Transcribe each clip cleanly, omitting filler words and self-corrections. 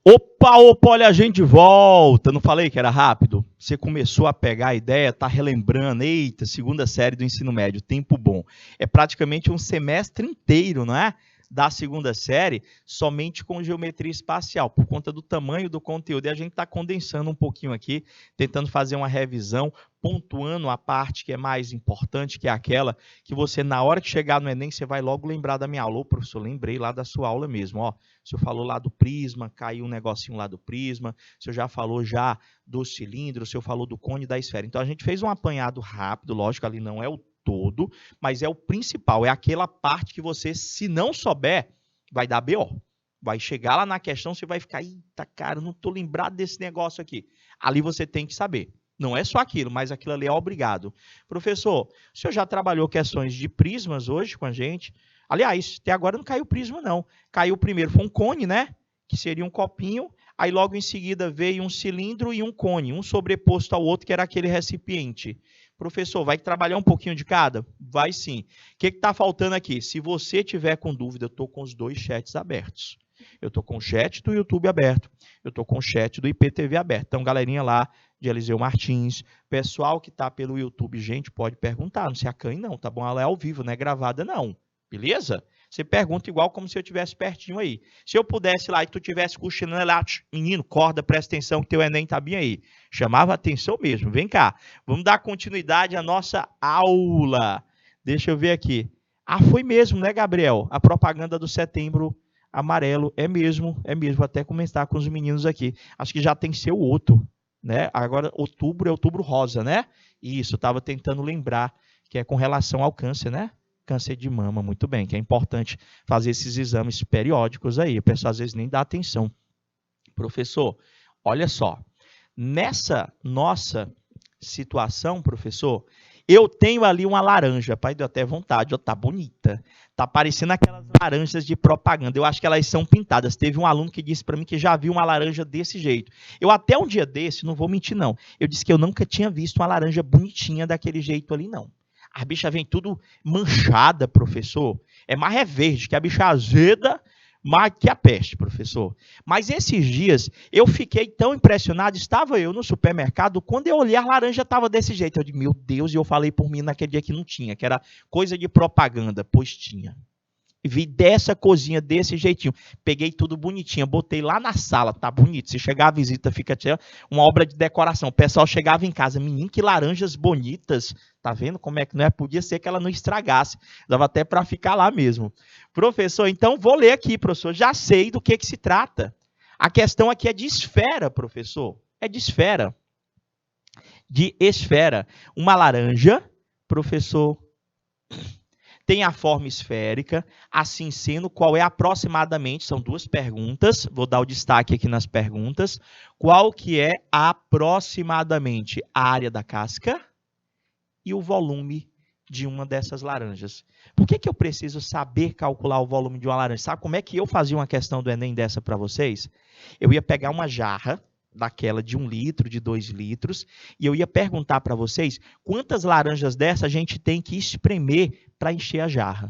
Opa, opa, olha a gente de volta. Não falei que era rápido? Você começou a pegar a ideia, tá relembrando. Eita, segunda série do ensino médio, tempo bom. É praticamente um semestre inteiro, não é? Da segunda série, somente com geometria espacial, por conta do tamanho do conteúdo. E a gente está condensando um pouquinho aqui, tentando fazer uma revisão, pontuando a parte que é mais importante, que é aquela que você, na hora que chegar no Enem, você vai logo lembrar da minha aula. Ô, professor, lembrei lá da sua aula mesmo, ó. O senhor falou lá do prisma, caiu um negocinho lá do prisma, o senhor já falou já do cilindro, o senhor falou do cone e da esfera. Então, a gente fez um apanhado rápido, lógico, ali não é o todo, mas é o principal, é aquela parte que você, se não souber, vai dar BO. Vai chegar lá na questão, você vai ficar, eita, cara, não estou lembrado desse negócio aqui. Ali você tem que saber. Não é só aquilo, mas aquilo ali é obrigado. Professor, o senhor já trabalhou questões de prismas hoje com a gente? Aliás, até agora não caiu prisma, não. Caiu primeiro, foi um cone, né? Que seria um copinho. Aí logo em seguida veio um cilindro e um cone, um sobreposto ao outro, que era aquele recipiente. Professor, vai trabalhar um pouquinho de cada? Vai sim. O que está faltando aqui? Se você tiver com dúvida, eu estou com os dois chats abertos. Eu estou com o chat do YouTube aberto, eu estou com o chat do IPTV aberto. Então, galerinha lá de Eliseu Martins, pessoal que está pelo YouTube, gente, pode perguntar, não se acanhe não, tá bom? Ela é ao vivo, não é gravada não, beleza? Você pergunta igual como se eu estivesse pertinho aí. Se eu pudesse lá e tu estivesse cochilando lá, menino, corda, presta atenção que teu Enem tá bem aí. Chamava atenção mesmo, vem cá. Vamos dar continuidade à nossa aula. Deixa eu ver aqui. Ah, foi mesmo, né, Gabriel? A propaganda do Setembro Amarelo, é mesmo. Vou até comentar com os meninos aqui. Acho que já tem seu outro, né? Agora, outubro é outubro rosa, né? Isso, eu estava tentando lembrar, que é com relação ao câncer, né? Câncer de mama, muito bem, que é importante fazer esses exames periódicos aí. O pessoal às vezes nem dá atenção. Professor, olha só, nessa nossa situação, professor, eu tenho ali uma laranja, pai, deu até vontade, ó, tá bonita. Tá parecendo aquelas laranjas de propaganda. Eu acho que elas são pintadas. Teve um aluno que disse para mim que já viu uma laranja desse jeito. Eu até um dia desse, não vou mentir não, eu disse que eu nunca tinha visto uma laranja bonitinha daquele jeito ali não. A bicha vem tudo manchada, professor. É mais é verde, que a bicha azeda, mais que a peste, professor. Mas esses dias eu fiquei tão impressionado, estava eu no supermercado, quando eu olhei a laranja estava desse jeito. Eu disse, meu Deus, e eu falei por mim naquele dia que não tinha, que era coisa de propaganda, pois tinha. Vi dessa cozinha, desse jeitinho. Peguei tudo bonitinho, botei lá na sala, tá bonito. Se chegar a visita, fica uma obra de decoração. O pessoal chegava em casa, menino, que laranjas bonitas. Tá vendo como é que não é? Podia ser que ela não estragasse. Dava até para ficar lá mesmo. Professor, então vou ler aqui, professor. Já sei do que se trata. A questão aqui é de esfera, professor. É de esfera. De esfera. Uma laranja, professor, tem a forma esférica, assim sendo, qual é aproximadamente, são duas perguntas, vou dar o destaque aqui nas perguntas, qual que é aproximadamente a área da casca e o volume de uma dessas laranjas. Por que eu preciso saber calcular o volume de uma laranja? Sabe como é que eu fazia uma questão do Enem dessa para vocês? Eu ia pegar uma jarra, daquela de 1 litro, de 2 litros, e eu ia perguntar para vocês quantas laranjas dessa a gente tem que espremer para encher a jarra.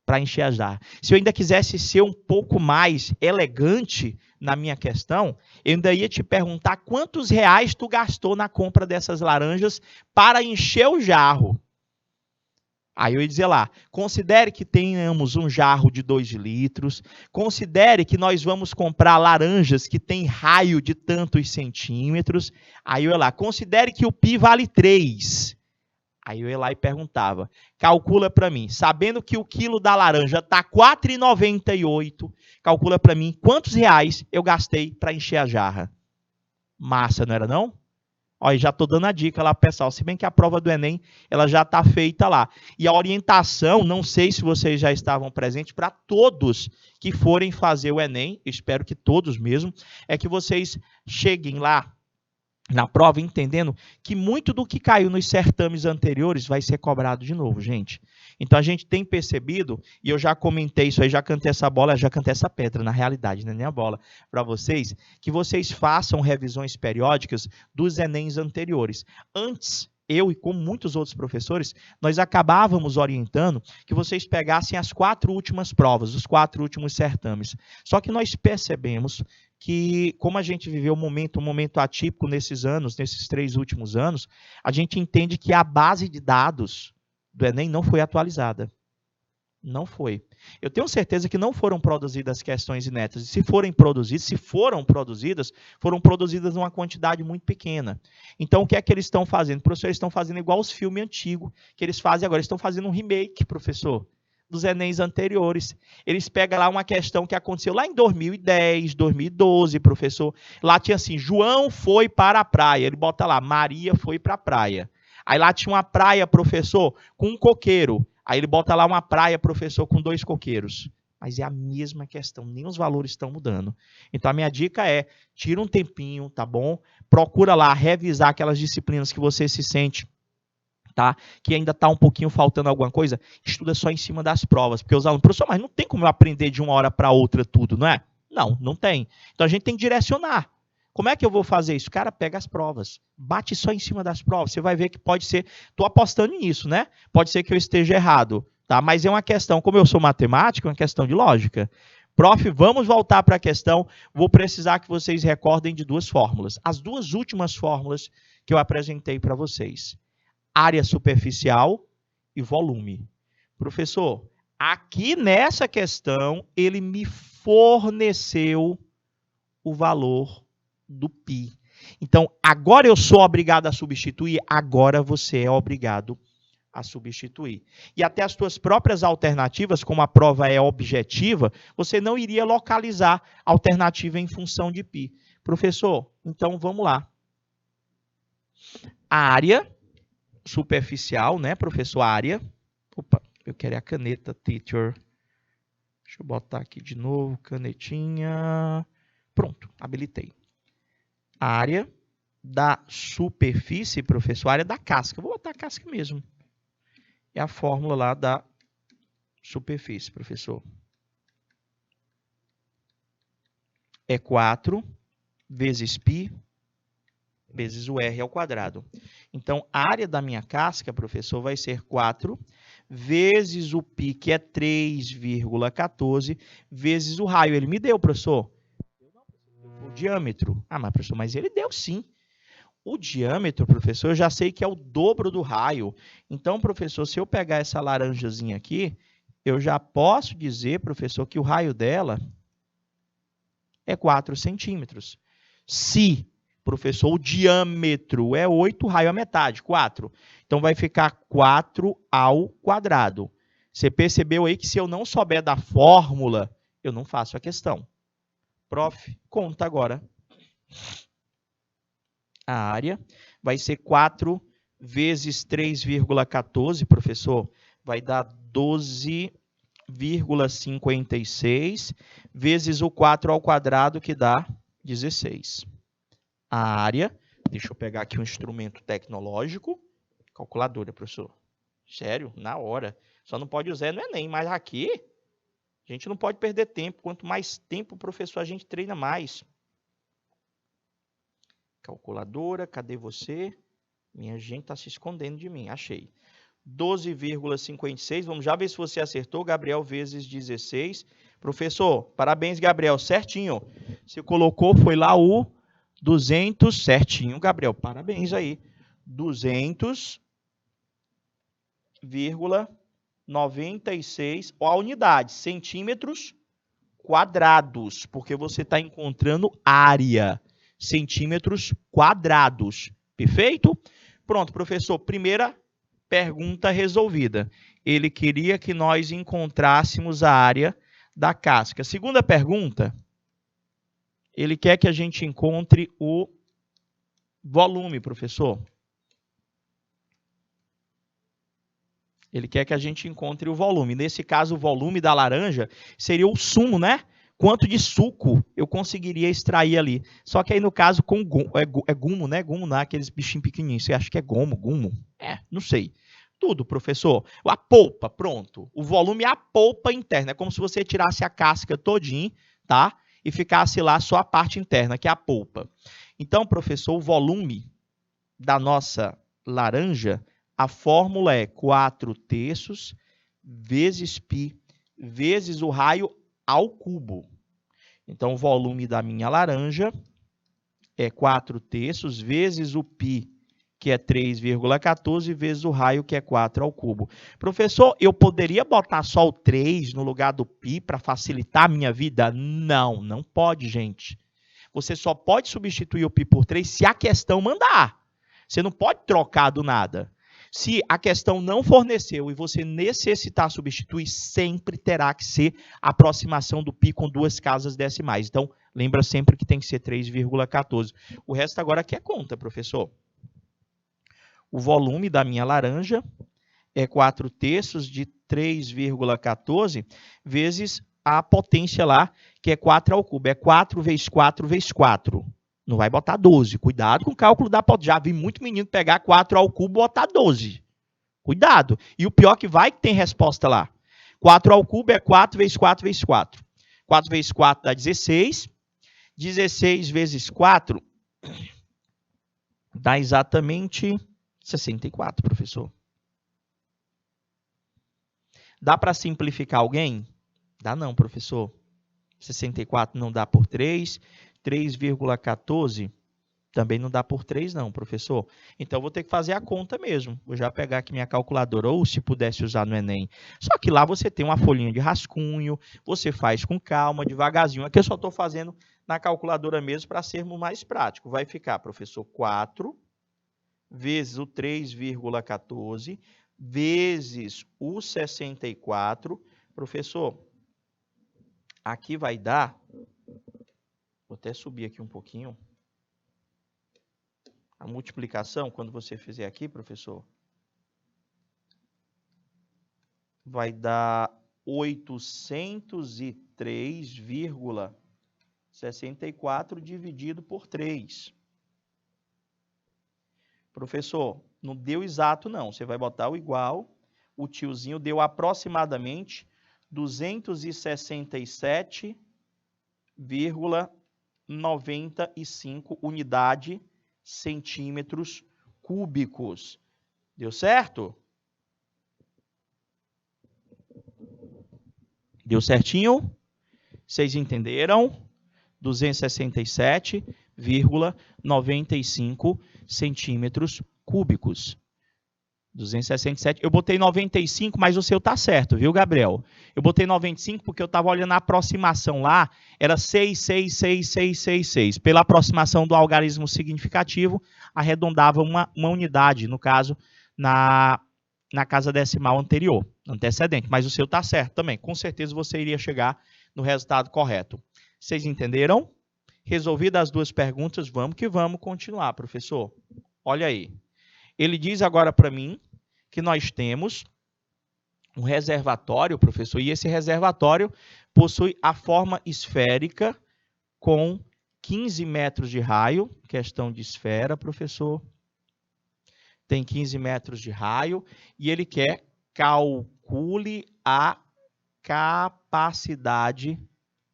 Para encher a jarra. Se eu ainda quisesse ser um pouco mais elegante na minha questão, eu ainda ia te perguntar quantos reais tu gastou na compra dessas laranjas para encher o jarro. Aí eu ia dizer lá, considere que tenhamos um jarro de 2 litros, considere que nós vamos comprar laranjas que têm raio de tantos centímetros. Aí eu ia lá, considere que o pi vale 3. Aí eu ia lá e perguntava, calcula para mim, sabendo que o quilo da laranja está R$ 4,98, calcula para mim quantos reais eu gastei para encher a jarra. Massa, não era não? Olha, já estou dando a dica lá, pessoal. Se bem que a prova do Enem ela já está feita lá. E a orientação, não sei se vocês já estavam presentes, para todos que forem fazer o Enem, espero que todos mesmo, é que vocês cheguem lá na prova entendendo que muito do que caiu nos certames anteriores vai ser cobrado de novo, gente. Então a gente tem percebido, e eu já comentei isso aí, já cantei essa bola, já cantei essa pedra, na realidade, não é nem a bola, para vocês, que vocês façam revisões periódicas dos Enems anteriores. Antes, eu e como muitos outros professores, nós acabávamos orientando que vocês pegassem as 4 últimas provas, os 4 últimos certames. Só que nós percebemos que, como a gente viveu um momento atípico nesses anos, nesses 3 últimos anos, a gente entende que a base de dados do Enem não foi atualizada. Não foi. Eu tenho certeza que não foram produzidas questões inéditas. Se foram produzidas, foram produzidas numa quantidade muito pequena. Então, o que é que eles estão fazendo? Professor, eles estão fazendo igual os filmes antigos que eles fazem agora. Eles estão fazendo um remake, professor, dos Enems anteriores. Eles pegam lá uma questão que aconteceu lá em 2010, 2012, professor. Lá tinha assim, João foi para a praia. Ele bota lá, Maria foi para a praia. Aí lá tinha uma praia, professor, com um coqueiro. Aí ele bota lá uma praia, professor, com 2 coqueiros. Mas é a mesma questão, nem os valores estão mudando. Então a minha dica é, tira um tempinho, tá bom? Procura lá revisar aquelas disciplinas que você se sente, tá? Que ainda está um pouquinho faltando alguma coisa. Estuda só em cima das provas. Porque os alunos, professor, mas não tem como eu aprender de uma hora para outra tudo, não é? Não, não tem. Então a gente tem que direcionar. Como é que eu vou fazer isso? Cara, pega as provas. Bate só em cima das provas. Você vai ver que pode ser... Estou apostando nisso, né? Pode ser que eu esteja errado, tá? Mas é uma questão, como eu sou matemático, é uma questão de lógica. Prof, vamos voltar para a questão. Vou precisar que vocês recordem de 2 fórmulas. As 2 últimas fórmulas que eu apresentei para vocês. Área superficial e volume. Professor, aqui nessa questão, ele me forneceu o valor do π. Então, agora eu sou obrigado a substituir, agora você é obrigado a substituir. E até as suas próprias alternativas, como a prova é objetiva, você não iria localizar a alternativa em função de π. Professor, então vamos lá. A área superficial, né, professor? Área. Opa, eu quero a caneta, teacher. Deixa eu botar aqui de novo, canetinha. Pronto, habilitei. A área da superfície, professor, a área da casca. Vou botar a casca mesmo. É a fórmula lá da superfície, professor. É 4 vezes π vezes o r ao quadrado. Então, a área da minha casca, professor, vai ser 4 vezes o π, que é 3,14, vezes o raio. Ele me deu, professor. O diâmetro. Ah, mas professor, mas ele deu sim. O diâmetro, professor, eu já sei que é o dobro do raio. Então, professor, se eu pegar essa laranjazinha aqui, eu já posso dizer, professor, que o raio dela é 4 centímetros. Se, professor, o diâmetro é 8, o raio é metade, 4. Então, vai ficar 4 ao quadrado. Você percebeu aí que se eu não souber da fórmula, eu não faço a questão. Prof, conta agora. A área vai ser 4 vezes 3,14, professor, vai dar 12,56 vezes o 4 ao quadrado, que dá 16. A área, deixa eu pegar aqui um instrumento tecnológico, calculadora, professor. Sério, na hora. Só não pode usar no Enem, mas aqui a gente não pode perder tempo. Quanto mais tempo, professor, a gente treina mais. Calculadora, cadê você? Minha gente está se escondendo de mim. Achei. 12,56. Vamos já ver se você acertou. Gabriel vezes 16. Professor, parabéns, Gabriel. Certinho. Você colocou, foi lá o 200. Certinho, Gabriel. Parabéns aí. 200,96. Ó, a unidade, centímetros quadrados, porque você está encontrando área. Centímetros quadrados. Perfeito? Pronto, professor. Primeira pergunta resolvida. Ele queria que nós encontrássemos a área da casca. Segunda pergunta, ele quer que a gente encontre o volume, professor. Ele quer que a gente encontre o volume. Nesse caso, o volume da laranja seria o sumo, né? Quanto de suco eu conseguiria extrair ali. Só que aí, no caso, com gumo, né? Gumo não é aqueles bichinhos pequenininhos. Você acha que é gumo? Não sei. Tudo, professor. A polpa, pronto. O volume é a polpa interna. É como se você tirasse a casca todinha, tá? E ficasse lá só a parte interna, que é a polpa. Então, professor, o volume da nossa laranja, a fórmula é 4/3 vezes π vezes o raio ao cubo. Então, o volume da minha laranja é 4/3 vezes o π, que é 3,14, vezes o raio, que é 4 ao cubo. Professor, eu poderia botar só o 3 no lugar do π para facilitar a minha vida? Não, não pode, gente. Você só pode substituir o π por 3 se a questão mandar. Você não pode trocar do nada. Se a questão não forneceu e você necessitar substituir, sempre terá que ser a aproximação do π com 2 casas decimais. Então, lembra sempre que tem que ser 3,14. O resto agora aqui é conta, professor. O volume da minha laranja é 4/3 de 3,14 vezes a potência lá, que é 4 ao cubo. É 4 vezes 4 vezes 4. Não vai botar 12. Cuidado com o cálculo da potência. Já vi muito menino pegar 4 ao cubo e botar 12. Cuidado. E o pior que vai que tem resposta lá. 4 ao cubo é 4 vezes 4 vezes 4. 4 vezes 4 dá 16. 16 vezes 4 dá exatamente 64, professor. Dá para simplificar alguém? Dá não, professor. 64 não dá por 3. 3,14 também não dá por 3 não, professor. Então, eu vou ter que fazer a conta mesmo. Vou já pegar aqui minha calculadora, ou se pudesse usar no Enem. Só que lá você tem uma folhinha de rascunho, você faz com calma, devagarzinho. Aqui eu só estou fazendo na calculadora mesmo para sermos mais práticos. Vai ficar, professor, 4 vezes o 3,14 vezes o 64. Professor, aqui vai dar... Vou até subir aqui um pouquinho. A multiplicação, quando você fizer aqui, professor, vai dar 803,64 dividido por 3. Professor, não deu exato não. Você vai botar o igual. O tiozinho deu aproximadamente 267,95 unidade centímetros cúbicos. Deu certo? Deu certinho? Vocês entenderam? 267,95 centímetros cúbicos. 267. Eu botei 95, mas o seu tá certo, viu, Gabriel? Eu botei 95 porque eu estava olhando a aproximação lá, era 6,66666. Pela aproximação do algarismo significativo, arredondava uma unidade, no caso, na casa decimal anterior, antecedente. Mas o seu tá certo também. Com certeza você iria chegar no resultado correto. Vocês entenderam? Resolvidas as duas perguntas, vamos que vamos continuar, professor. Olha aí. Ele diz agora para mim que nós temos um reservatório, professor, e esse reservatório possui a forma esférica com 15 metros de raio, questão de esfera, professor. Tem 15 metros de raio e ele quer calcule a capacidade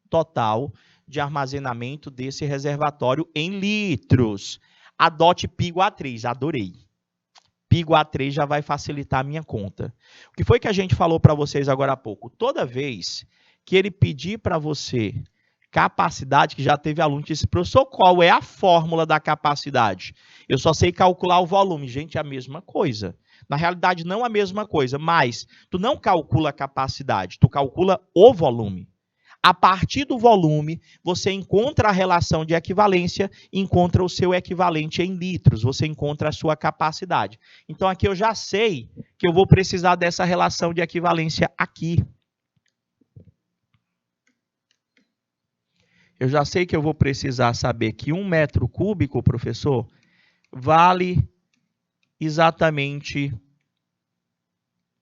total de armazenamento desse reservatório em litros. Adote π igual a 3, adorei. π igual a 3 já vai facilitar a minha conta. O que foi que a gente falou para vocês agora há pouco? Toda vez que ele pedir para você capacidade, que já teve aluno que disse, professor, qual é a fórmula da capacidade? Eu só sei calcular o volume. Gente, é a mesma coisa. Na realidade, não a mesma coisa, mas tu não calcula a capacidade, tu calcula o volume. A partir do volume, você encontra a relação de equivalência, encontra o seu equivalente em litros, você encontra a sua capacidade. Então, aqui eu já sei que eu vou precisar dessa relação de equivalência aqui. Eu já sei que eu vou precisar saber que 1 metro cúbico, professor, vale exatamente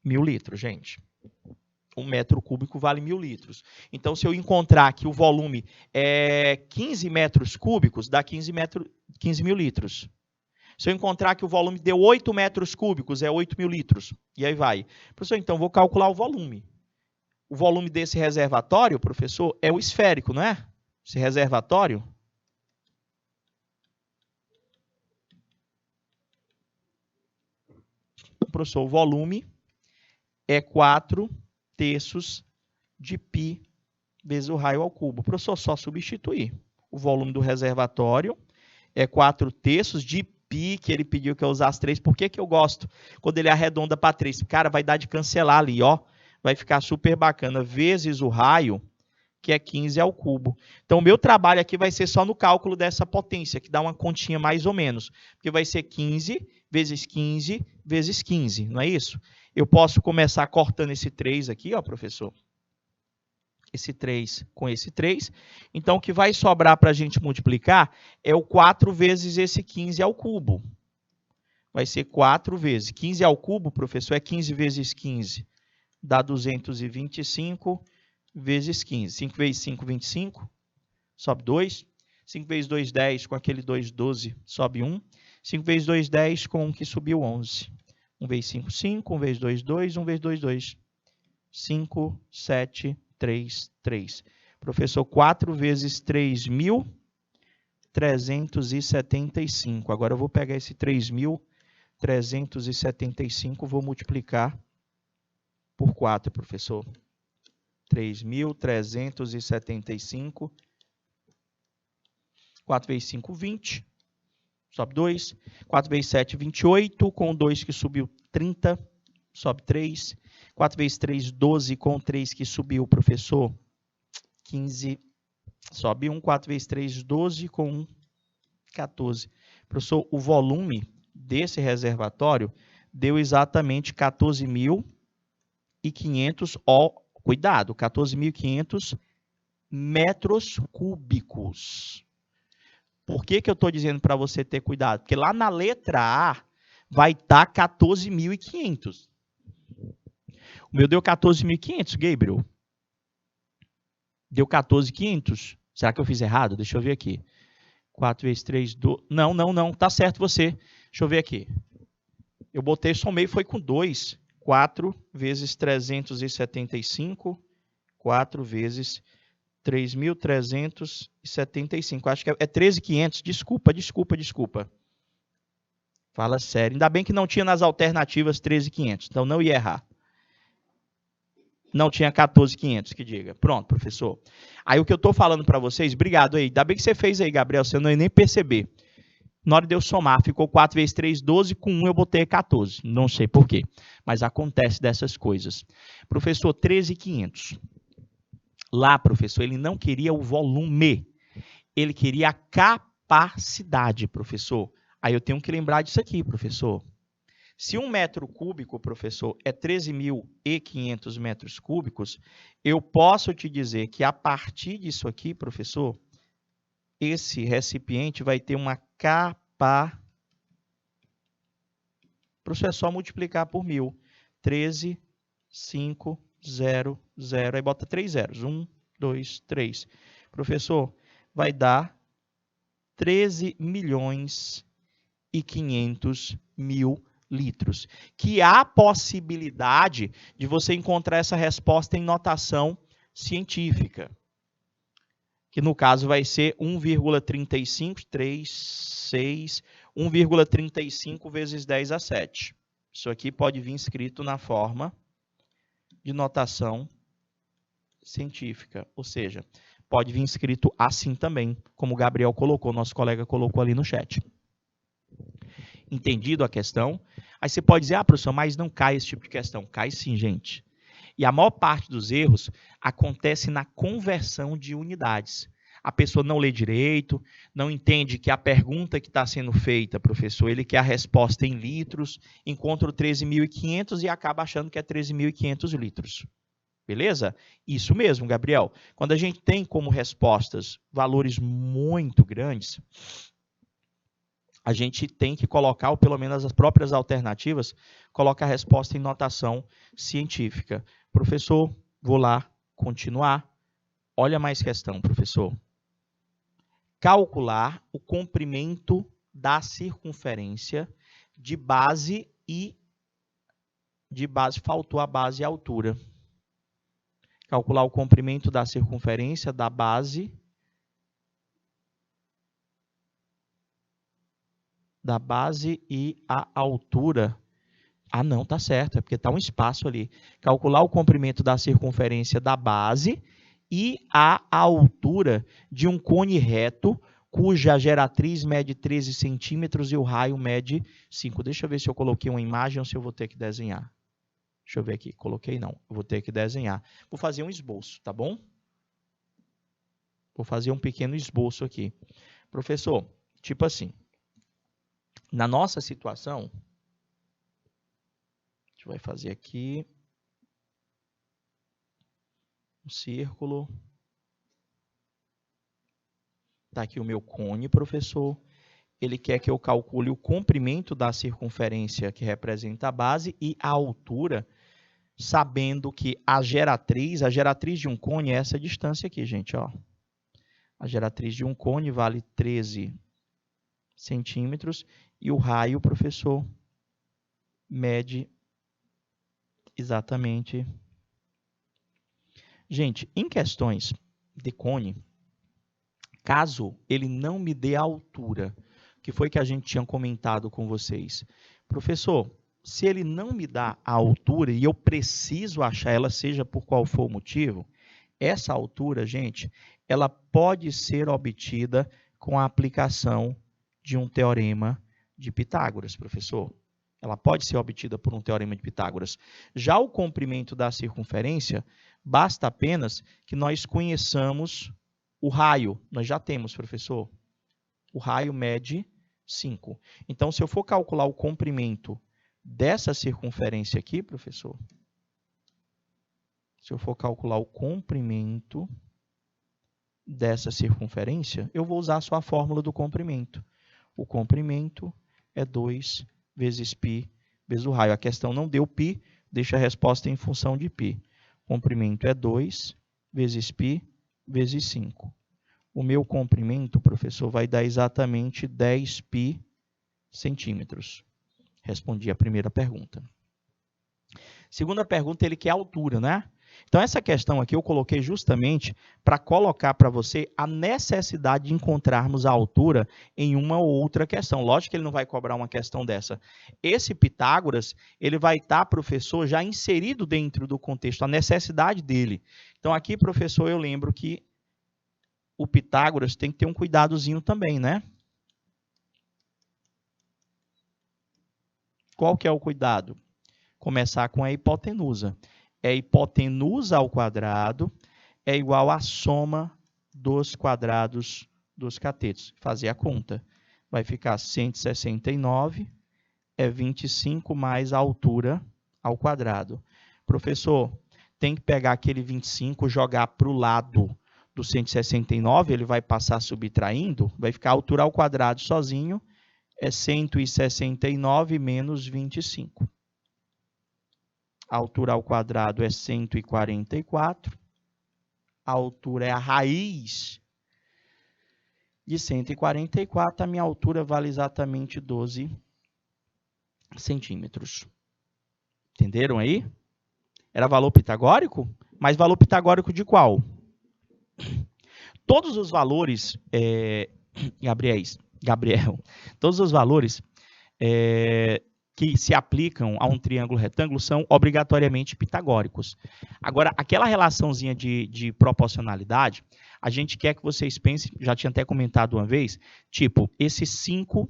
1.000 litros, gente. 1 metro cúbico vale 1.000 litros. Então, se eu encontrar que o volume é 15 metros cúbicos, dá 15.000 litros. Se eu encontrar que o volume deu 8 metros cúbicos, é 8.000 litros. E aí vai. Professor, então, vou calcular o volume. O volume desse reservatório, professor, é o esférico, não é? Esse reservatório. professor, o volume é 4/3 de π vezes o raio ao cubo. Professor, só substituir. O volume do reservatório é 4/3 de π, que ele pediu que eu usasse 3. Por que eu gosto quando ele arredonda para 3? Cara, vai dar de cancelar ali, ó. Vai ficar super bacana. Vezes o raio, que é 15 ao cubo. Então, o meu trabalho aqui vai ser só no cálculo dessa potência, que dá uma continha mais ou menos. Porque vai ser 15 vezes 15 vezes 15, não é isso? Eu posso começar cortando esse 3 aqui, ó, professor. Esse 3 com esse 3. Então, o que vai sobrar para a gente multiplicar é o 4 vezes esse 15 ao cubo. Vai ser 4 vezes. 15 ao cubo, professor, é 15 vezes 15. Dá 225 vezes 15. 5 vezes 5, 25. Sobe 2. 5 vezes 2, 10. Com aquele 2, 12. Sobe 1. 5 vezes 2, 10. Com um que subiu 11. 1 vezes 5, 5. 1 vezes 2, 2. 1 vezes 2, 2. 5, 7, 3, 3. Professor, 4 vezes 3.375. Agora eu vou pegar esse 3.375, vou multiplicar por 4, professor. 3.375. 4 vezes 5, 20. Sobe 2. 4 vezes 7, 28. Com 2 que subiu, 30. Sobe 3. 4 vezes 3, 12. Com 3 que subiu, professor, 15. Sobe 1. 4 vezes 3, 12. Com 1, 14. Professor, o volume desse reservatório deu exatamente 14.500, ó, cuidado, 14.500 metros cúbicos. Por que eu estou dizendo para você ter cuidado? Porque lá na letra A vai estar 14.500. O meu deu 14.500, Gabriel. Deu 14.500. Será que eu fiz errado? Deixa eu ver aqui. 4 vezes 3, 12. Não, não, não. Tá certo você. Deixa eu ver aqui. Eu botei, somei, foi com 2. 4 vezes 375. 4 vezes 3.375. Acho que é 13.500. Desculpa. Fala sério. Ainda bem que não tinha nas alternativas 13.500. Então não ia errar. Não tinha 14.500, que diga. Pronto, professor. Aí o que eu estou falando para vocês, obrigado aí. Ainda bem que você fez aí, Gabriel, você não ia nem perceber. Na hora de eu somar, ficou 4 vezes 3, 12, com 1 eu botei 14. Não sei por quê, mas acontece dessas coisas. Professor, 13.500. Lá, professor, ele não queria o volume, ele queria a capacidade, professor. Aí eu tenho que lembrar disso aqui, professor. Se 1 metro cúbico, professor, é 13.500 metros cúbicos, eu posso te dizer que a partir disso aqui, professor, esse recipiente vai ter uma capacidade. Professor, é só multiplicar por 1.000. 13.500. Aí bota 3 zeros. 1, 2, 3. Professor, vai dar 13.500.000 litros. Que há possibilidade de você encontrar essa resposta em notação científica. Que no caso vai ser 1,35, 3, 6, 1,35 vezes 10 a 7. Isso aqui pode vir escrito na forma de notação científica, ou seja, pode vir escrito assim também, como o Gabriel colocou, nosso colega colocou ali no chat. Entendido a questão? Aí você pode dizer, professor, mas não cai esse tipo de questão. Cai sim, gente. E a maior parte dos erros acontece na conversão de unidades. A pessoa não lê direito, não entende que a pergunta que está sendo feita, professor, ele quer a resposta em litros, encontra o 13.500 e acaba achando que é 13.500 litros. Beleza? Isso mesmo, Gabriel. Quando a gente tem como respostas valores muito grandes, a gente tem que colocar, ou pelo menos as próprias alternativas, coloca a resposta em notação científica. Professor, vou lá continuar. Olha mais questão, professor. Calcular o comprimento da circunferência de base faltou a base e a altura. Calcular o comprimento da circunferência da base e a altura Ah, não, tá certo, é porque tá um espaço ali. Calcular o comprimento da circunferência da base e a altura de um cone reto cuja geratriz mede 13 centímetros e o raio mede 5. Deixa eu ver se eu coloquei uma imagem ou se eu vou ter que desenhar. Deixa eu ver aqui. Coloquei não. Eu vou ter que desenhar. Vou fazer um esboço, tá bom? Vou fazer um pequeno esboço aqui. Professor, tipo assim, na nossa situação, a gente vai fazer aqui um círculo. Está aqui o meu cone, professor. Ele quer que eu calcule o comprimento da circunferência que representa a base e a altura, sabendo que a geratriz de um cone é essa distância aqui, gente, ó. A geratriz de um cone vale 13 centímetros e o raio, professor, mede exatamente. Gente, em questões de cone, caso ele não me dê a altura, que foi que a gente tinha comentado com vocês, professor, se ele não me dá a altura e eu preciso achar ela, seja por qual for o motivo, essa altura, gente, ela pode ser obtida com a aplicação de um teorema de Pitágoras, professor. Ela pode ser obtida por um teorema de Pitágoras. Já o comprimento da circunferência, basta apenas que nós conheçamos o raio. Nós já temos, professor. O raio mede 5. Então, se eu for calcular o comprimento dessa circunferência aqui, professor, se eu for calcular o comprimento dessa circunferência, eu vou usar só a fórmula do comprimento. O comprimento é 2 vezes π vezes o raio. A questão não deu π, deixa a resposta em função de π. O comprimento é 2 vezes π vezes 5. O meu comprimento, professor, vai dar exatamente 10 π centímetros. Respondi a primeira pergunta. Segunda pergunta, ele quer a altura, né? Então, essa questão aqui eu coloquei justamente para colocar para você a necessidade de encontrarmos a altura em uma ou outra questão. Lógico que ele não vai cobrar uma questão dessa. Esse Pitágoras, ele vai estar, professor, já inserido dentro do contexto, a necessidade dele. Então, aqui, professor, eu lembro que o Pitágoras tem que ter um cuidadozinho também, né? Qual que é o cuidado? Começar com a hipotenusa. É hipotenusa ao quadrado é igual à soma dos quadrados dos catetos. Fazer a conta. Vai ficar 169 é 25 mais a altura ao quadrado. Professor, tem que pegar aquele 25, jogar para o lado do 169, ele vai passar subtraindo, vai ficar a altura ao quadrado sozinho, é 169 menos 25. A altura ao quadrado é 144. A altura é a raiz de 144. A minha altura vale exatamente 12 centímetros. Entenderam aí? Era valor pitagórico? Mas valor pitagórico de qual? Todos os valores, Gabriel, todos os valores que se aplicam a um triângulo retângulo são obrigatoriamente pitagóricos. Agora, aquela relaçãozinha de proporcionalidade, a gente quer que vocês pensem, já tinha até comentado uma vez, tipo, esse 5,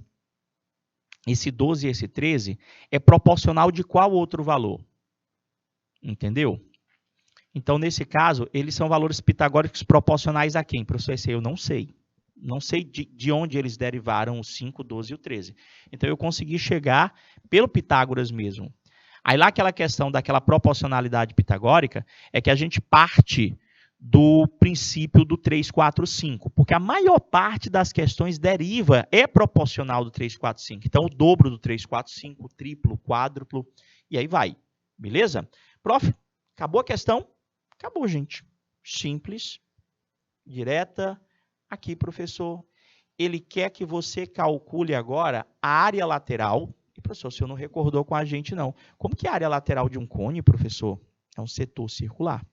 esse 12 e esse 13 é proporcional de qual outro valor? Entendeu? Então, nesse caso, eles são valores pitagóricos proporcionais a quem? Professor, esse eu não sei. Não sei de onde eles derivaram o 5, 12 e o 13. Então, eu consegui chegar pelo Pitágoras mesmo. Aí lá aquela questão daquela proporcionalidade pitagórica é que a gente parte do princípio do 3, 4, 5. Porque a maior parte das questões deriva, é proporcional do 3, 4, 5. Então, o dobro do 3, 4, 5, o triplo, o quádruplo, e aí vai. Beleza? Prof, acabou a questão? Acabou, gente. Simples, direta. Aqui, professor, ele quer que você calcule agora a área lateral. E, professor, o senhor não recordou com a gente, não. Como que é a área lateral de um cone, professor? É um setor circular.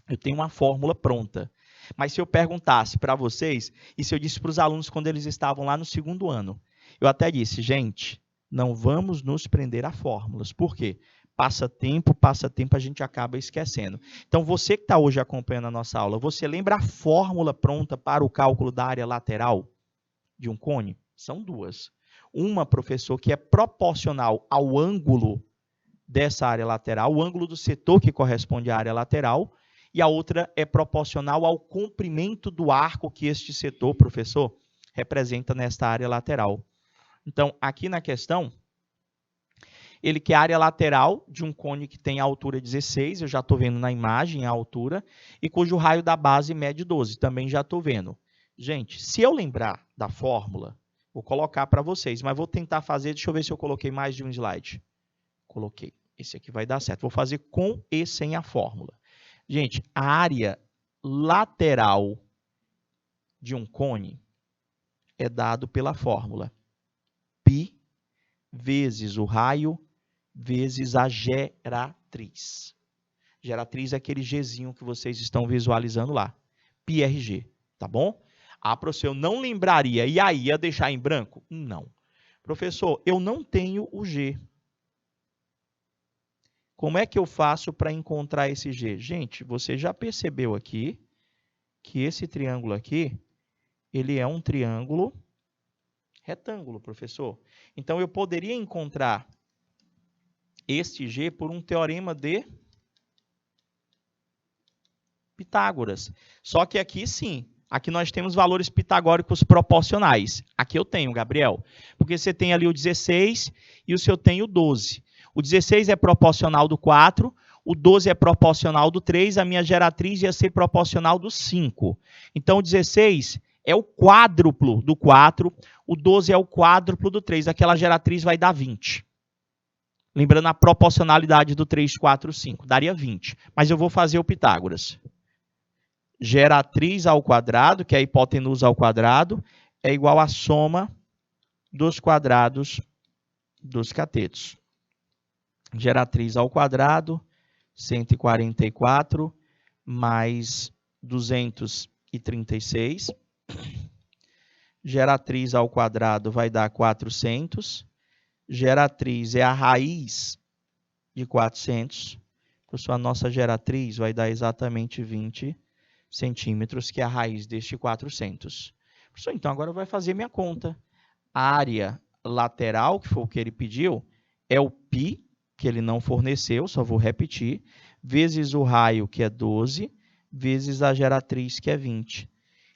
Eu tenho uma fórmula pronta. Mas se eu perguntasse para vocês, e se eu disse para os alunos quando eles estavam lá no segundo ano, eu até disse, gente, Não vamos nos prender a fórmulas. Por quê? Passa tempo, a gente acaba esquecendo. Então, você que está hoje acompanhando a nossa aula, você lembra a fórmula pronta para o cálculo da área lateral de um cone? São duas. Uma, professor, que é proporcional ao ângulo dessa área lateral, o ângulo do setor que corresponde à área lateral, e a outra é proporcional ao comprimento do arco que este setor, professor, representa nesta área lateral. Então, aqui na questão, ele quer a área lateral de um cone que tem a altura 16, eu já estou vendo na imagem a altura, e cujo raio da base mede 12, também já estou vendo. Gente, se eu lembrar da fórmula, vou colocar para vocês, mas vou tentar fazer, deixa eu ver se eu coloquei mais de um slide. Coloquei. Esse aqui vai dar certo. Vou fazer com e sem a fórmula. Gente, a área lateral de um cone é dado pela fórmula π vezes o raio vezes a geratriz. Geratriz é aquele Gzinho que vocês estão visualizando lá. πRG, tá bom? Ah, professor, eu não lembraria. E aí, ia deixar em branco? Não. Professor, eu não tenho o G. Como é que eu faço para encontrar esse G? Gente, você já percebeu aqui que esse triângulo aqui, ele é um triângulo retângulo, professor. Então, eu poderia encontrar este G por um teorema de Pitágoras. Só que aqui sim, aqui nós temos valores pitagóricos proporcionais. Aqui eu tenho, Gabriel, porque você tem ali o 16 e o seu tem o 12. O 16 é proporcional do 4, o 12 é proporcional do 3, a minha geratriz ia ser proporcional do 5. Então, o 16 é o quádruplo do 4, o 12 é o quádruplo do 3. Aquela geratriz vai dar 20. Lembrando a proporcionalidade do 3, 4, 5. Daria 20. Mas eu vou fazer o Pitágoras. Geratriz ao quadrado, que é a hipotenusa ao quadrado, é igual à soma dos quadrados dos catetos. Geratriz ao quadrado, 144, mais 236. Geratriz ao quadrado vai dar 400. Geratriz é a raiz de 400. Professor, a nossa geratriz vai dar exatamente 20 centímetros, que é a raiz deste 400. Professor, então agora vai fazer minha conta. A área lateral, que foi o que ele pediu, é o π, que ele não forneceu, só vou repetir, vezes o raio, que é 12, vezes a geratriz, que é 20.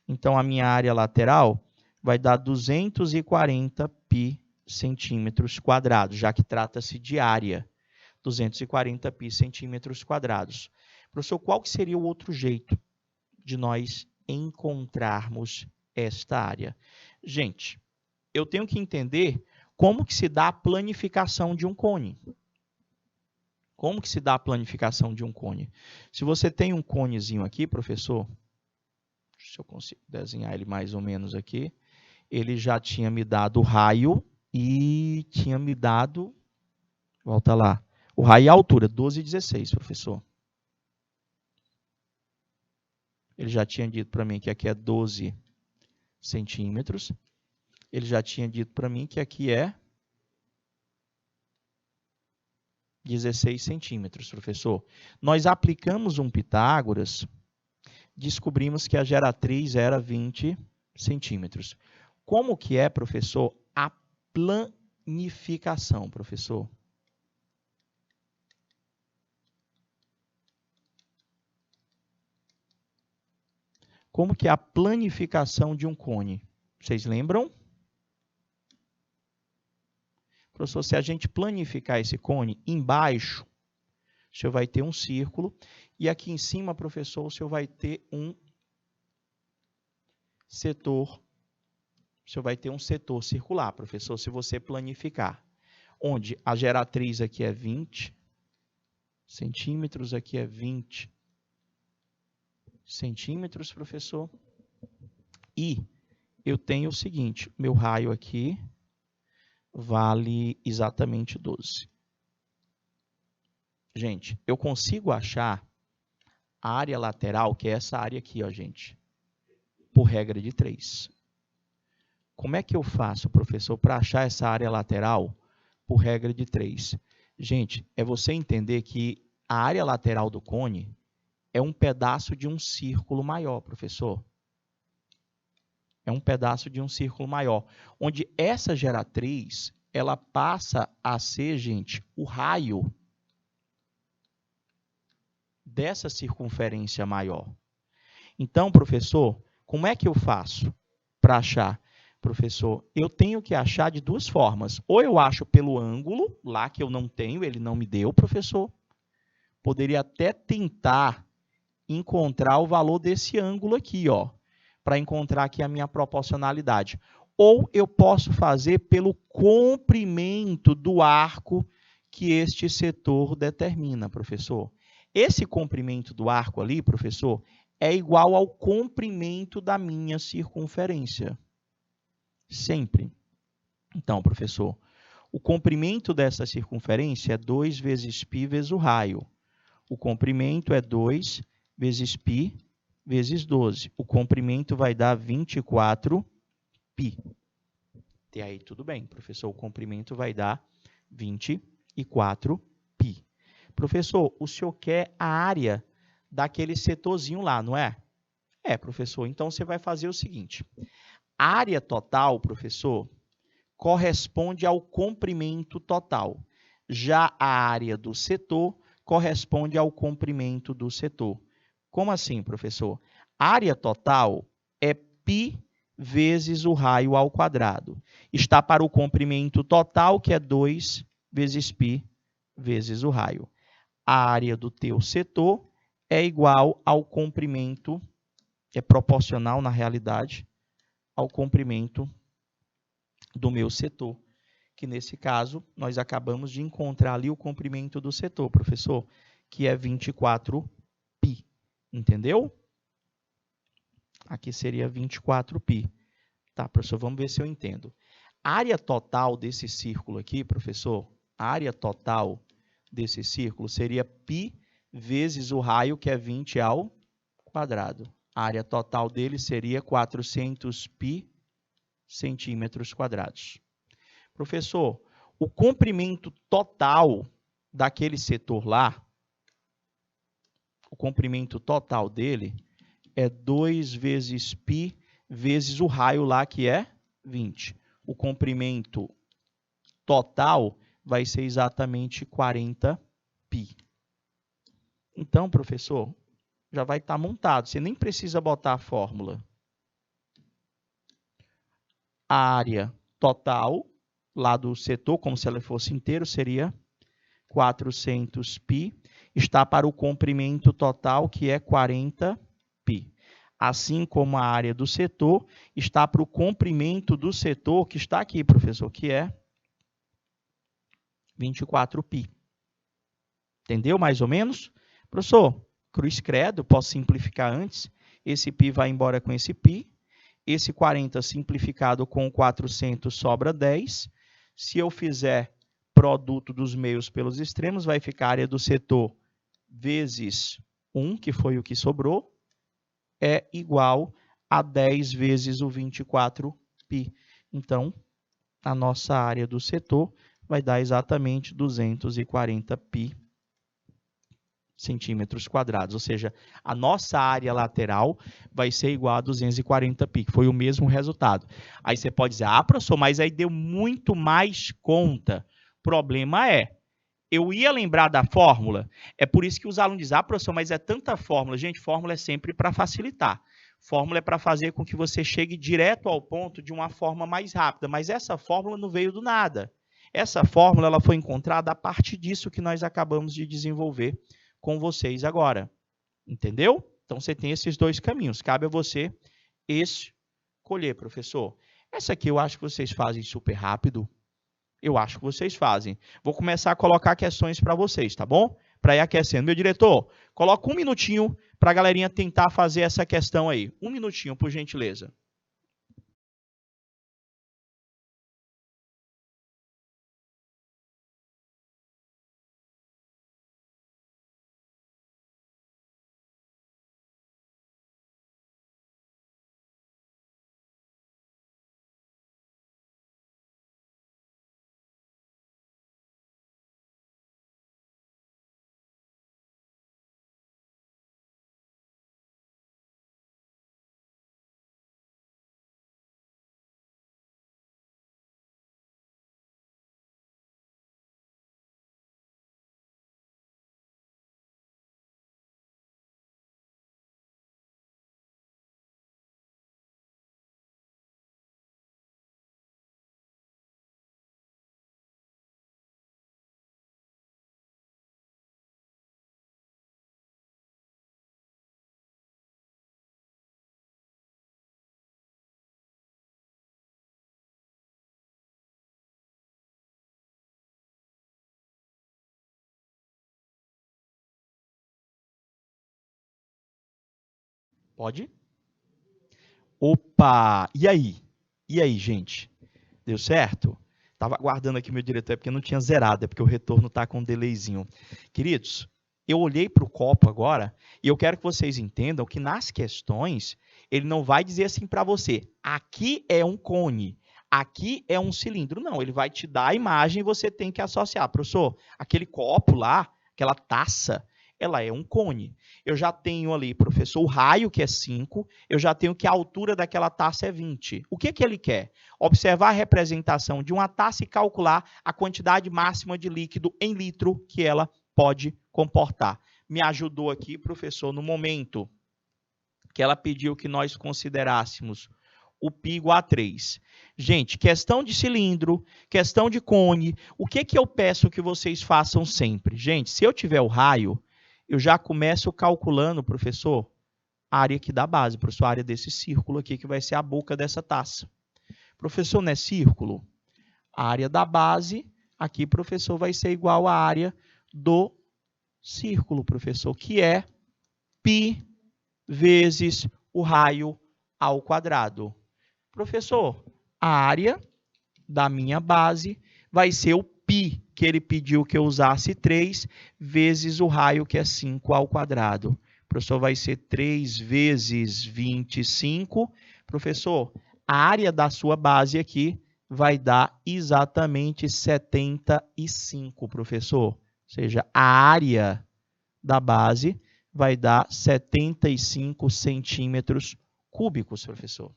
Então, a minha área lateral vai dar 240 π centímetros quadrados, já que trata-se de área. 240 π centímetros quadrados. Professor, qual que seria o outro jeito de nós encontrarmos esta área? Gente, eu tenho que entender como que se dá a planificação de um cone. Como que se dá a planificação de um cone? Se você tem um conezinho aqui, professor, se eu consigo desenhar ele mais ou menos aqui, ele já tinha me dado o raio e tinha me dado, volta lá, o raio e a altura, 12 e 16, professor. Ele já tinha dito para mim que aqui é 12 centímetros. Ele já tinha dito para mim que aqui é 16 centímetros, professor. Nós aplicamos um Pitágoras, descobrimos que a geratriz era 20 centímetros. Como que é, professor, a planificação, professor? Como que é a planificação de um cone? Vocês lembram? Professor, se a gente planificar esse cone, embaixo, o senhor vai ter um círculo, e aqui em cima, professor, o senhor vai ter um setor. O senhor vai ter um setor circular, professor, se você planificar. Onde a geratriz aqui é 20 centímetros, aqui é 20 centímetros, professor. E eu tenho o seguinte, meu raio aqui vale exatamente 12. Gente, eu consigo achar a área lateral, que é essa área aqui, ó, gente, por regra de 3. Como é que eu faço, professor, para achar essa área lateral por regra de 3. Gente, é você entender que a área lateral do cone é um pedaço de um círculo maior, professor. É um pedaço de um círculo maior, onde essa geratriz, ela passa a ser, gente, o raio dessa circunferência maior. Então, professor, como é que eu faço para achar? Professor, eu tenho que achar de duas formas. Ou eu acho pelo ângulo, lá que eu não tenho, ele não me deu, professor. Poderia até tentar encontrar o valor desse ângulo aqui, ó, para encontrar aqui a minha proporcionalidade. Ou eu posso fazer pelo comprimento do arco que este setor determina, professor. Esse comprimento do arco ali, professor, é igual ao comprimento da minha circunferência. Sempre. Então, professor, o comprimento dessa circunferência é 2 vezes π vezes o raio. O comprimento é 2 vezes π vezes 12. O comprimento vai dar 24π. Até aí tudo bem, professor. O comprimento vai dar 24π. Professor, o senhor quer a área daquele setorzinho lá, não é? É, professor. Então, você vai fazer o seguinte. A área total, professor, corresponde ao comprimento total. Já a área do setor corresponde ao comprimento do setor. Como assim, professor? A área total é π vezes o raio ao quadrado. Está para o comprimento total, que é 2 vezes π vezes o raio. A área do teu setor é igual ao comprimento, é proporcional, na realidade, ao comprimento do meu setor, que nesse caso, nós acabamos de encontrar ali o comprimento do setor, professor, que é 24π. Entendeu? Aqui seria 24π. Tá, professor, vamos ver se eu entendo. A área total desse círculo aqui, professor, a área total desse círculo seria π vezes o raio, que é 20 ao quadrado. A área total dele seria 400π centímetros quadrados. Professor, o comprimento total daquele setor lá, o comprimento total dele é 2 vezes π vezes o raio lá, que é 20. O comprimento total vai ser exatamente 40π. Então, professor, já vai estar montado. Você nem precisa botar a fórmula. A área total lá do setor, como se ela fosse inteiro, seria 400π. Está para o comprimento total, que é 40π. Assim como a área do setor está para o comprimento do setor, que está aqui, professor, que é 24π. Entendeu mais ou menos? Professor, cruz credo, posso simplificar antes. Esse π vai embora com esse π. Esse 40 simplificado com 400 sobra 10. Se eu fizer produto dos meios pelos extremos, vai ficar a área do setor vezes 1, que foi o que sobrou, é igual a 10 vezes o 24π. Então, a nossa área do setor vai dar exatamente 240π centímetros quadrados, ou seja, a nossa área lateral vai ser igual a 240π, que foi o mesmo resultado. Aí você pode dizer, professor, mas aí deu muito mais conta. O problema é, eu ia lembrar da fórmula, é por isso que os alunos dizem, professor, mas é tanta fórmula. Gente, fórmula é sempre para facilitar. Fórmula é para fazer com que você chegue direto ao ponto de uma forma mais rápida, mas essa fórmula não veio do nada. Essa fórmula ela foi encontrada a partir disso que nós acabamos de desenvolver com vocês agora. Entendeu? Então, você tem esses dois caminhos. Cabe a você escolher, professor. Essa aqui eu acho que vocês fazem super rápido. Eu acho que vocês fazem. Vou começar a colocar questões para vocês, tá bom? Para ir aquecendo. Meu diretor, coloca um minutinho para a galerinha tentar fazer essa questão aí. Um minutinho, por gentileza. Pode? Opa! E aí? E aí, gente? Deu certo? Estava aguardando aqui meu diretor, é porque não tinha zerado, é porque o retorno está com um delayzinho. Queridos, eu olhei para o copo agora e eu quero que vocês entendam que nas questões ele não vai dizer assim para você, aqui é um cone, aqui é um cilindro. Não, ele vai te dar a imagem e você tem que associar. Professor, aquele copo lá, aquela taça, ela é um cone. Eu já tenho ali, professor, o raio, que é 5, eu já tenho que a altura daquela taça é 20. O que ele quer? Observar a representação de uma taça e calcular a quantidade máxima de líquido em litro que ela pode comportar. Me ajudou aqui, professor, no momento que ela pediu que nós considerássemos o π igual a 3. Gente, questão de cilindro, questão de cone, o que eu peço que vocês façam sempre? Gente, se eu tiver o raio, eu já começo calculando, professor, a área aqui da base, professor, a área desse círculo aqui, que vai ser a boca dessa taça. Professor, não é círculo? A área da base, aqui, professor, vai ser igual à área do círculo, professor, que é π vezes o raio ao quadrado. Professor, a área da minha base vai ser o π, que ele pediu que eu usasse 3, vezes o raio, que é 5 ao quadrado. Professor, vai ser 3 vezes 25. Professor, a área da sua base aqui vai dar exatamente 75, professor. Ou seja, a área da base vai dar 75 centímetros cúbicos, professor.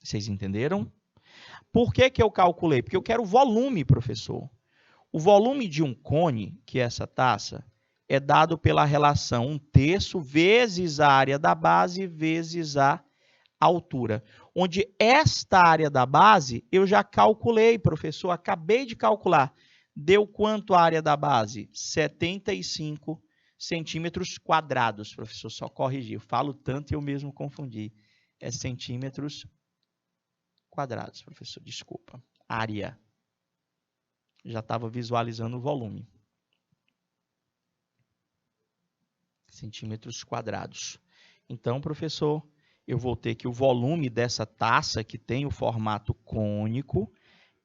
Vocês entenderam? Por que eu calculei? Porque eu quero o volume, professor. O volume de um cone, que é essa taça, é dado pela relação 1/3 vezes a área da base vezes a altura. Onde esta área da base, eu já calculei, professor, acabei de calcular. Deu quanto a área da base? 75 centímetros quadrados, professor, só corrigir. Eu falo tanto e eu mesmo confundi. É centímetros quadrados, professor, desculpa. Área. Já estava visualizando o volume. Centímetros quadrados. Então, professor, eu vou ter que o volume dessa taça, que tem o formato cônico,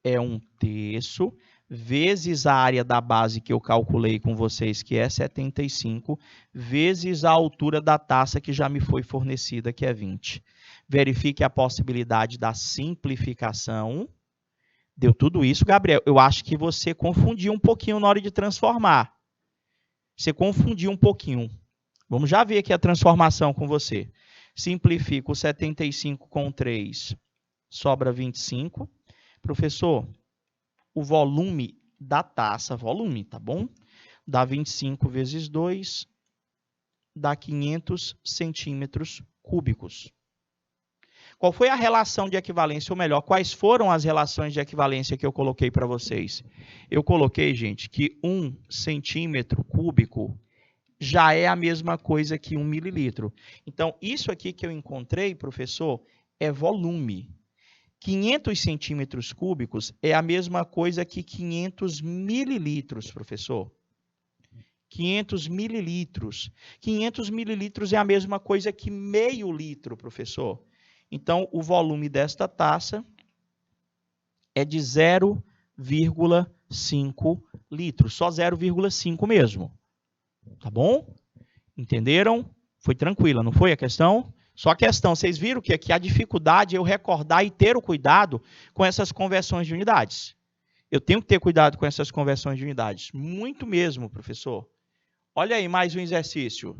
é 1/3 vezes a área da base que eu calculei com vocês, que é 75, vezes a altura da taça que já me foi fornecida, que é 20. Verifique a possibilidade da simplificação. Deu tudo isso, Gabriel. Eu acho que você confundiu um pouquinho na hora de transformar. Você confundiu um pouquinho. Vamos já ver aqui a transformação com você. Simplifico 75 com 3, sobra 25. Professor, o volume da taça, volume, tá bom? Dá 25 vezes 2, dá 500 centímetros cúbicos. Qual foi a relação de equivalência, ou melhor, quais foram as relações de equivalência que eu coloquei para vocês? Eu coloquei, gente, que 1 centímetro cúbico já é a mesma coisa que 1 mililitro. Então, isso aqui que eu encontrei, professor, é volume. 500 centímetros cúbicos é a mesma coisa que 500 mililitros, professor. 500 mililitros. 500 mililitros é a mesma coisa que meio litro, professor. Então, o volume desta taça é de 0,5 litros. Só 0,5 mesmo. Tá bom? Entenderam? Foi tranquila, não foi a questão? Só a questão, vocês viram que aqui a dificuldade é eu recordar e ter o cuidado com essas conversões de unidades. Eu tenho que ter cuidado com essas conversões de unidades. Muito mesmo, professor. Olha aí mais um exercício.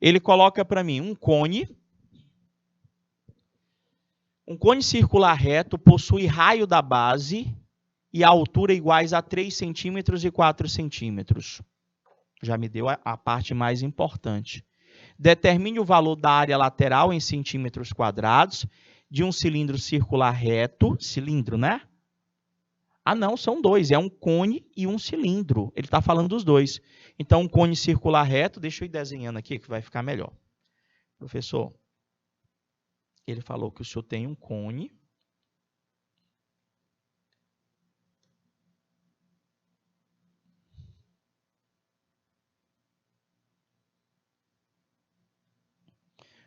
Ele coloca para mim um cone circular reto possui raio da base e a altura iguais a 3 centímetros e 4 centímetros. Já me deu a parte mais importante. Determine o valor da área lateral em centímetros quadrados de um cilindro circular reto. Cilindro, né? Ah, não, são dois. É um cone e um cilindro. Ele está falando dos dois. Então, um cone circular reto, deixa eu ir desenhando aqui que vai ficar melhor. Professor, ele falou que o senhor tem um cone.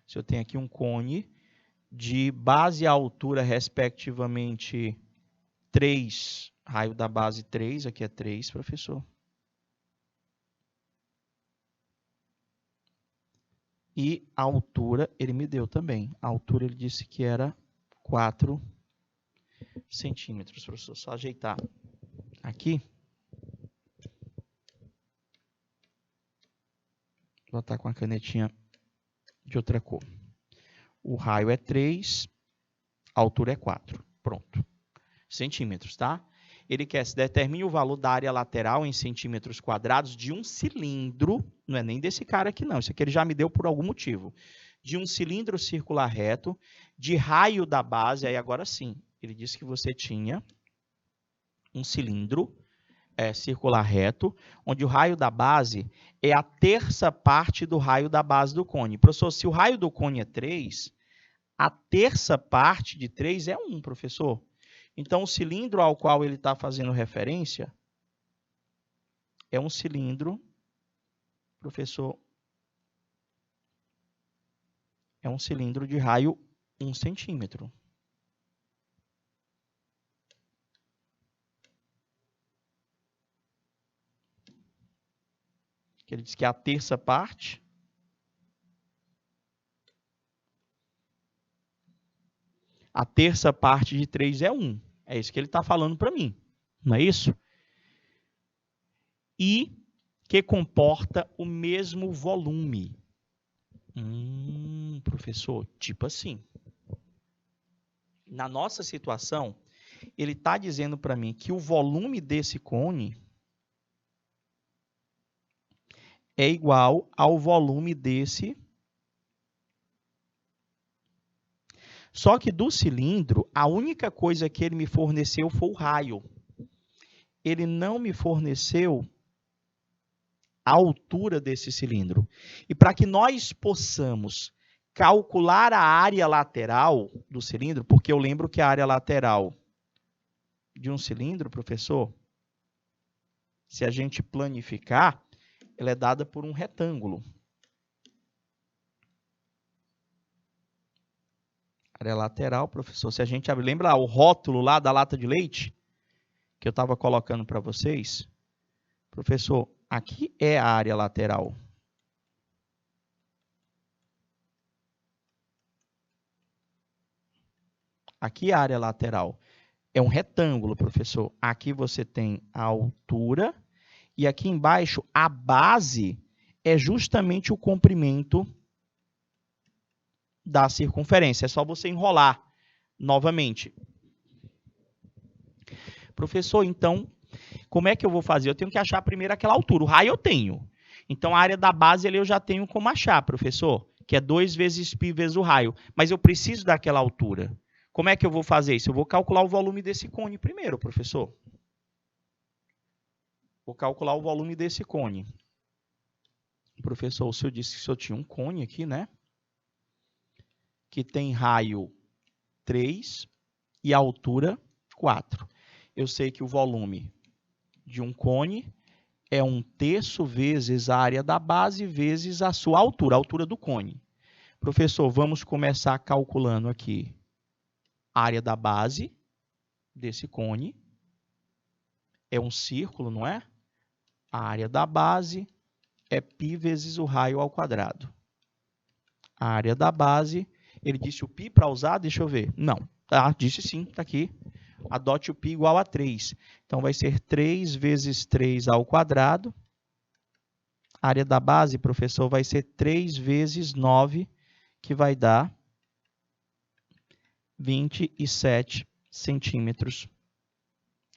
Se eu tenho aqui um cone de base e altura, respectivamente, 3, raio da base 3, aqui é 3, professor. E a altura ele me deu também. A altura ele disse que era 4 centímetros, professor. Só ajeitar aqui. Vou botar com a canetinha de outra cor. O raio é 3, a altura é 4. Pronto. Centímetros, tá? Ele quer se determine o valor da área lateral em centímetros quadrados de um cilindro, não é nem desse cara aqui não, isso aqui ele já me deu por algum motivo, de um cilindro circular reto, de raio da base, aí agora sim, ele disse que você tinha um cilindro circular reto, onde o raio da base é a terça parte do raio da base do cone. Professor, se o raio do cone é 3, a terça parte de 3 é 1, professor. Então, o cilindro ao qual ele está fazendo referência é um cilindro, professor, é um cilindro de raio 1 centímetro. Ele diz que a terça parte de 3 é 1. É isso que ele está falando para mim, não é isso? E que comporta o mesmo volume. Professor, tipo assim. Na nossa situação, ele está dizendo para mim que o volume desse cone é igual ao volume desse. Só que do cilindro, a única coisa que ele me forneceu foi o raio. Ele não me forneceu a altura desse cilindro. E para que nós possamos calcular a área lateral do cilindro, porque eu lembro que a área lateral de um cilindro, professor, se a gente planificar, ela é dada por um retângulo. Área lateral, professor, se a gente abre, lembra o rótulo lá da lata de leite que eu estava colocando para vocês? Professor, aqui é a área lateral. Aqui é a área lateral. É um retângulo, professor. Aqui você tem a altura e aqui embaixo a base é justamente o comprimento da circunferência. É só você enrolar novamente. Professor, então, como é que eu vou fazer? Eu tenho que achar primeiro aquela altura. O raio eu tenho. Então, a área da base ali eu já tenho como achar, professor, que é 2 vezes π vezes o raio. Mas eu preciso daquela altura. Como é que eu vou fazer isso? Eu vou calcular o volume desse cone primeiro, professor. Vou calcular o volume desse cone. Professor, o senhor disse que o senhor tinha um cone aqui, né? Que tem raio 3 e altura 4. Eu sei que o volume de um cone é 1/3 vezes a área da base vezes a sua altura, a altura do cone. Professor, vamos começar calculando aqui a área da base desse cone. É um círculo, não é? A área da base é π vezes o raio ao quadrado. A área da base, ele disse o π para usar? Deixa eu ver. Não, disse sim, está aqui. Adote o π igual a 3. Então, vai ser 3 vezes 3 ao quadrado. A área da base, professor, vai ser 3 vezes 9, que vai dar 27 centímetros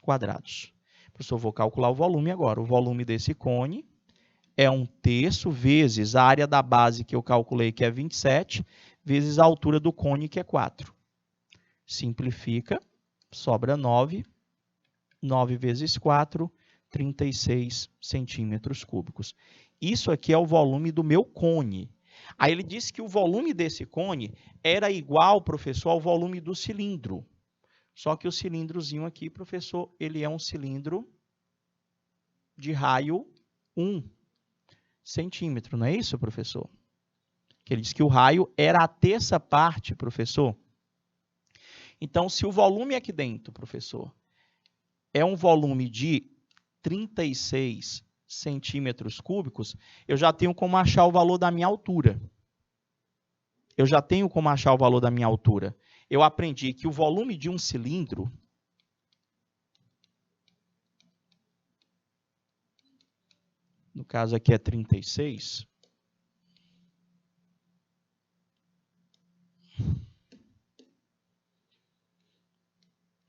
quadrados. Professor, vou calcular o volume agora. O volume desse cone é 1/3 vezes a área da base que eu calculei, que é 27, vezes a altura do cone, que é 4. Simplifica, sobra 9. 9 vezes 4, 36 centímetros cúbicos. Isso aqui é o volume do meu cone. Aí ele disse que o volume desse cone era igual, professor, ao volume do cilindro. Só que o cilindrozinho aqui, professor, ele é um cilindro de raio 1 centímetro, não é isso, professor? Que ele disse que o raio era a terça parte, professor. Então, se o volume aqui dentro, professor, é um volume de 36 centímetros cúbicos, eu já tenho como achar o valor da minha altura. Eu aprendi que o volume de um cilindro, no caso aqui é 36,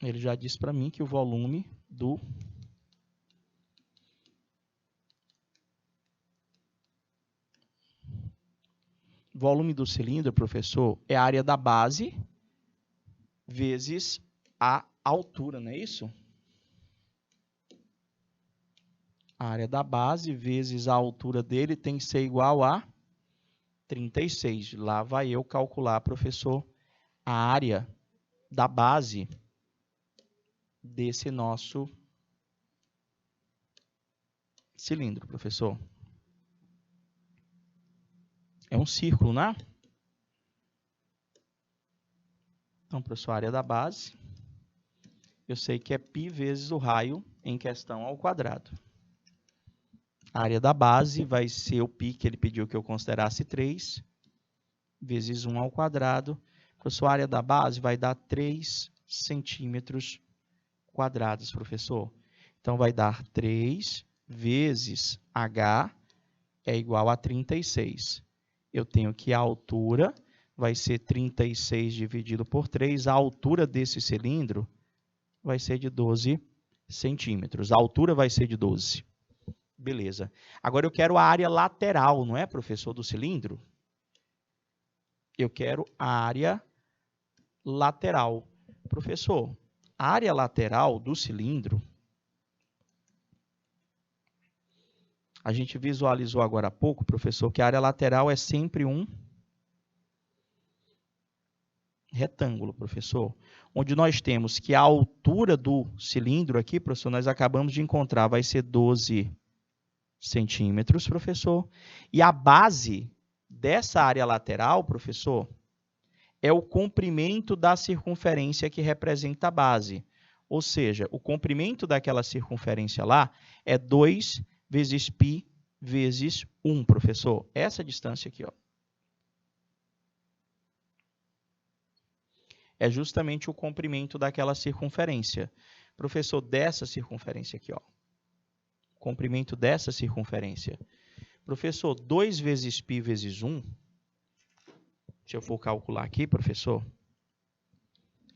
ele já disse para mim que o volume do cilindro, professor, é a área da base vezes a altura, não é isso? A área da base vezes a altura dele tem que ser igual a 36. Lá vai eu calcular, professor, a área da base desse nosso cilindro, professor. É um círculo, né? Então, professor, a área da base, eu sei que é π vezes o raio em questão ao quadrado. A área da base vai ser o π que ele pediu que eu considerasse 3, vezes 1 ao quadrado. Professor, a área da base vai dar 3 centímetros quadrados, professor. Então, vai dar 3 vezes h é igual a 36. Eu tenho que a altura vai ser 36 dividido por 3. A altura desse cilindro vai ser de 12 centímetros. A altura vai ser de 12. Beleza. Agora eu quero a área lateral, não é, professor, do cilindro? Eu quero a área lateral. Professor, a área lateral do cilindro, a gente visualizou agora há pouco, professor, que a área lateral é sempre um retângulo, professor. Onde nós temos que a altura do cilindro aqui, professor, nós acabamos de encontrar, vai ser 12 centímetros, professor. E a base dessa área lateral, professor, é o comprimento da circunferência que representa a base. Ou seja, o comprimento daquela circunferência lá é 2 vezes π vezes 1, professor. Essa distância aqui, ó, é justamente o comprimento daquela circunferência. Professor, dessa circunferência aqui, ó. Comprimento dessa circunferência. Professor, 2 vezes π vezes 1, se eu for calcular aqui, professor,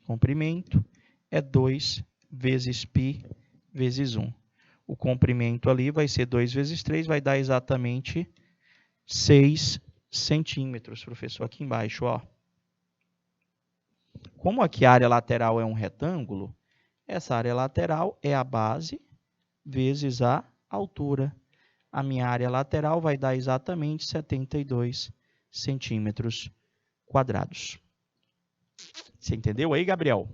comprimento é 2 vezes π vezes 1. O comprimento ali vai ser 2 vezes 3, vai dar exatamente 6 centímetros, professor, aqui embaixo, ó. Como aqui a área lateral é um retângulo, essa área lateral é a base vezes a altura. A minha área lateral vai dar exatamente 72 centímetros quadrados. Você entendeu aí, Gabriel?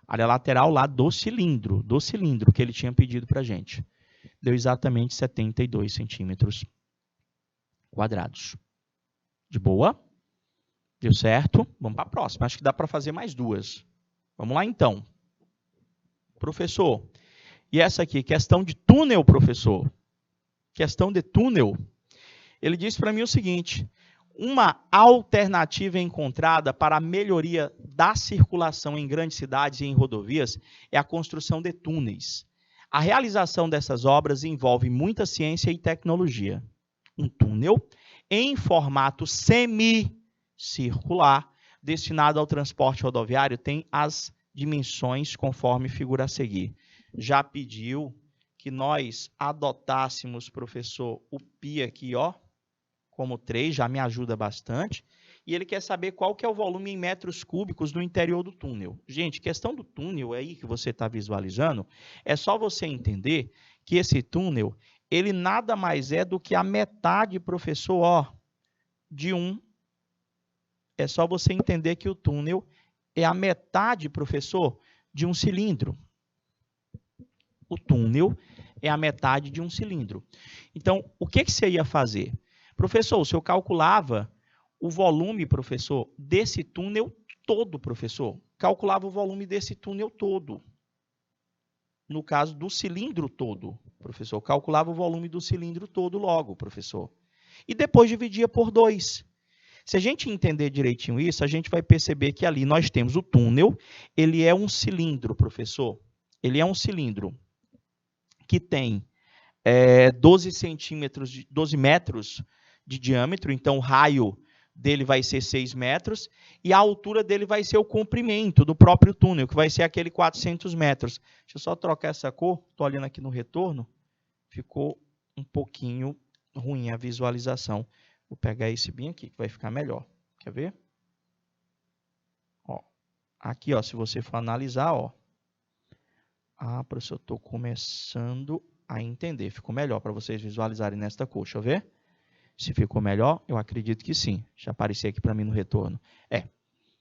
Área lateral lá do cilindro que ele tinha pedido para a gente. Deu exatamente 72 centímetros quadrados. De boa? Deu certo? Vamos para a próxima. Acho que dá para fazer mais duas. Vamos lá, então. Professor, e essa aqui, questão de túnel, professor. Questão de túnel. Ele disse para mim o seguinte: uma alternativa encontrada para a melhoria da circulação em grandes cidades e em rodovias é a construção de túneis. A realização dessas obras envolve muita ciência e tecnologia. Um túnel em formato semicircular, destinado ao transporte rodoviário, tem as dimensões conforme figura a seguir. Já pediu que nós adotássemos, professor, o π aqui, ó, como 3, já me ajuda bastante. E ele quer saber qual que é o volume em metros cúbicos no interior do túnel. Gente, questão do túnel aí que você está visualizando, é só você entender que esse túnel, ele nada mais é do que a metade, professor, ó, de um. É só você entender que o túnel é a metade, professor, de um cilindro. O túnel é a metade de um cilindro. Então, o que você ia fazer? Professor, se eu calculava o volume, professor, desse túnel todo, professor. Calculava o volume desse túnel todo. No caso do cilindro todo, professor. Calculava o volume do cilindro todo logo, professor. E depois dividia por 2. Se a gente entender direitinho isso, a gente vai perceber que ali nós temos o túnel. Ele é um cilindro, professor. Ele é um cilindro que tem 12 metros de diâmetro. Então, o raio dele vai ser 6 metros. E a altura dele vai ser o comprimento do próprio túnel, que vai ser aquele 400 metros. Deixa eu só trocar essa cor. Estou olhando aqui no retorno. Ficou um pouquinho ruim a visualização. Vou pegar esse bem aqui, que vai ficar melhor. Quer ver? Ó, aqui, ó, se você for analisar, ó. Ah, professor, eu estou começando a entender. Ficou melhor para vocês visualizarem nesta cor. Deixa eu ver. Se ficou melhor, eu acredito que sim. Já apareceu aqui para mim no retorno.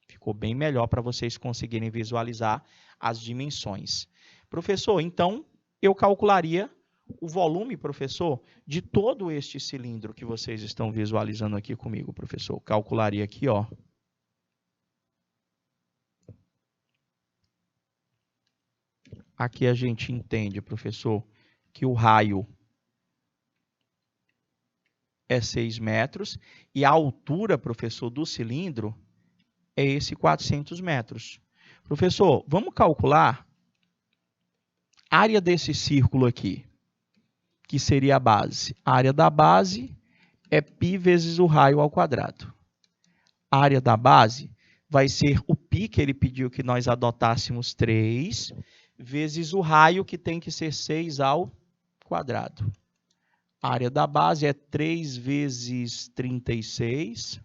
Ficou bem melhor para vocês conseguirem visualizar as dimensões. Professor, então, eu calcularia o volume, professor, de todo este cilindro que vocês estão visualizando aqui comigo, professor. Calcularia aqui, ó. Aqui a gente entende, professor, que o raio é 6 metros e a altura, professor, do cilindro é esse 400 metros. Professor, vamos calcular a área desse círculo aqui, que seria a base. A área da base é π vezes o raio ao quadrado. A área da base vai ser o π, que ele pediu que nós adotássemos 3, vezes o raio, que tem que ser 6 ao quadrado. A área da base é 3 vezes 36.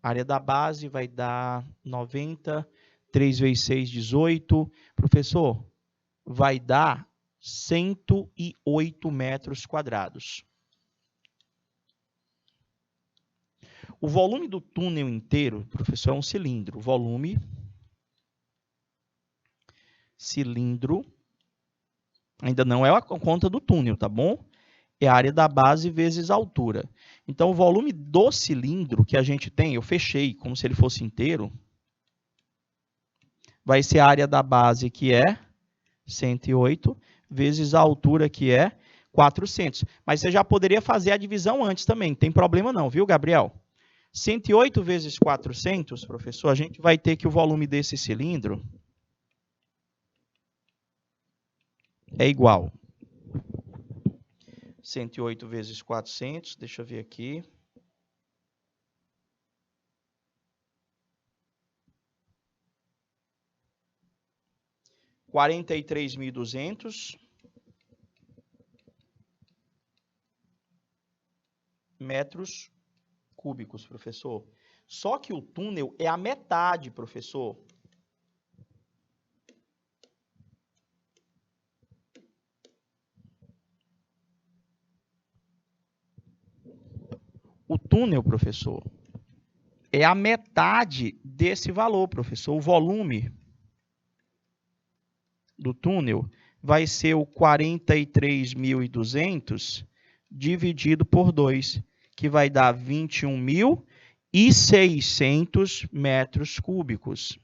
A área da base vai dar 90. 3 vezes 6, 18. Professor, vai dar 108 metros quadrados. O volume do túnel inteiro, professor, é um cilindro. O volume, cilindro, ainda não é a conta do túnel, tá bom? É a área da base vezes a altura. Então, o volume do cilindro que a gente tem, eu fechei como se ele fosse inteiro, vai ser a área da base, que é 108, vezes a altura, que é 400. Mas você já poderia fazer a divisão antes também, não tem problema não, viu, Gabriel? 108 vezes 400, professor, a gente vai ter que o volume desse cilindro é igual 108 vezes 400, deixa eu ver aqui. R$ 43.200 metros cúbicos, professor. Só que o túnel é a metade, professor. O túnel, professor, é a metade desse valor, professor. O volume do túnel vai ser o 43.200 dividido por 2, que vai dar 21.600 metros cúbicos.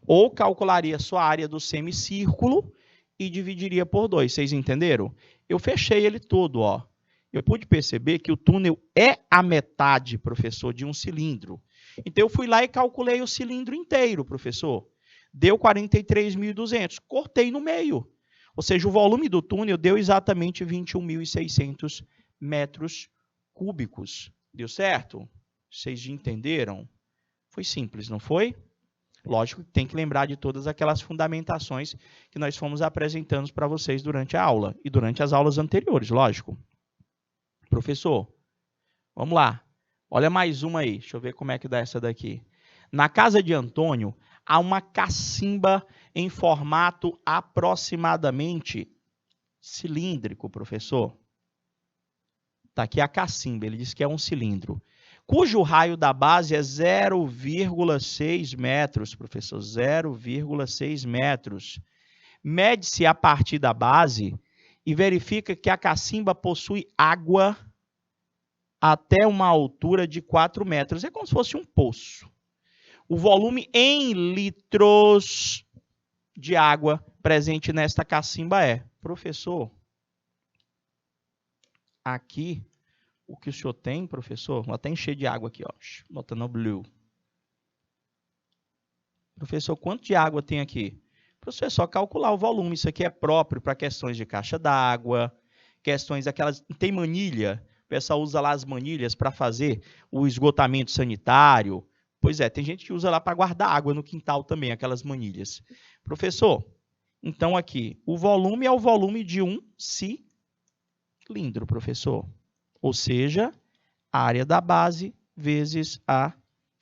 Ou calcularia só a área do semicírculo e dividiria por 2. Vocês entenderam? Eu fechei ele todo, ó. Eu pude perceber que o túnel é a metade, professor, de um cilindro. Então, eu fui lá e calculei o cilindro inteiro, professor. Deu 43.200. Cortei no meio. Ou seja, o volume do túnel deu exatamente 21.600 metros cúbicos. Deu certo? Vocês entenderam? Foi simples, não foi? Lógico que tem que lembrar de todas aquelas fundamentações que nós fomos apresentando para vocês durante a aula e durante as aulas anteriores, lógico. Professor, vamos lá. Olha mais uma aí. Deixa eu ver como é que dá essa daqui. Na casa de Antônio, há uma cacimba em formato aproximadamente cilíndrico, professor. Está aqui a cacimba, ele diz que é um cilindro, cujo raio da base é 0,6 metros, professor, 0,6 metros. Mede-se a partir da base e verifica que a cacimba possui água até uma altura de 4 metros. É como se fosse um poço. O volume em litros de água presente nesta cacimba é, professor, aqui, o que o senhor tem, professor? Vou até encher de água aqui, ó, botando no blue. Professor, quanto de água tem aqui? Professor, é só calcular o volume. Isso aqui é próprio para questões de caixa d'água, questões daquelas... Tem manilha? O pessoal usa lá as manilhas para fazer o esgotamento sanitário. Pois é, tem gente que usa lá para guardar água no quintal também, aquelas manilhas. Professor, então aqui, o volume é o volume de um cilindro, professor. Ou seja, a área da base vezes a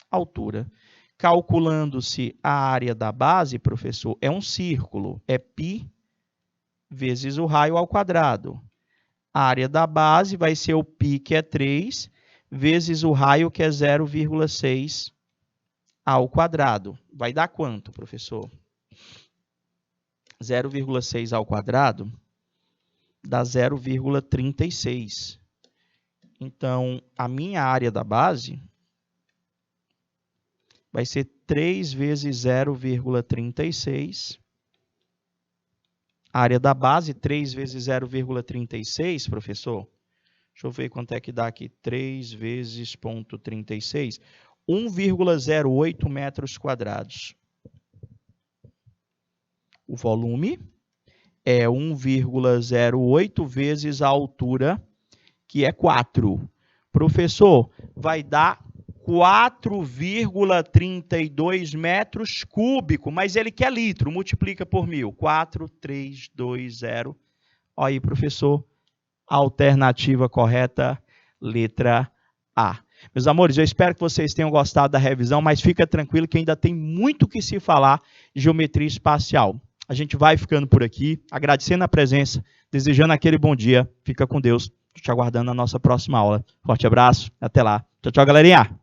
altura. Calculando-se a área da base, professor, é um círculo. É π vezes o raio ao quadrado. A área da base vai ser o π, que é 3, vezes o raio, que é 0,6 ao quadrado. Vai dar quanto, professor? 0,6 ao quadrado dá 0,36. Então, a minha área da base vai ser 3 vezes 0,36. A área da base, 3 vezes 0,36, professor. Deixa eu ver quanto é que dá aqui. 3 vezes 0,36. 1,08 metros quadrados. O volume é 1,08 vezes a altura, que é 4. Professor, vai dar 4,32 metros cúbicos, mas ele quer litro, multiplica por 1000. 4,320. Olha aí, professor, a alternativa correta, letra A. Meus amores, eu espero que vocês tenham gostado da revisão, mas fica tranquilo que ainda tem muito que se falar de geometria espacial. A gente vai ficando por aqui, agradecendo a presença, desejando aquele bom dia. Fica com Deus, te aguardando na nossa próxima aula. Forte abraço, até lá. Tchau, tchau, galerinha!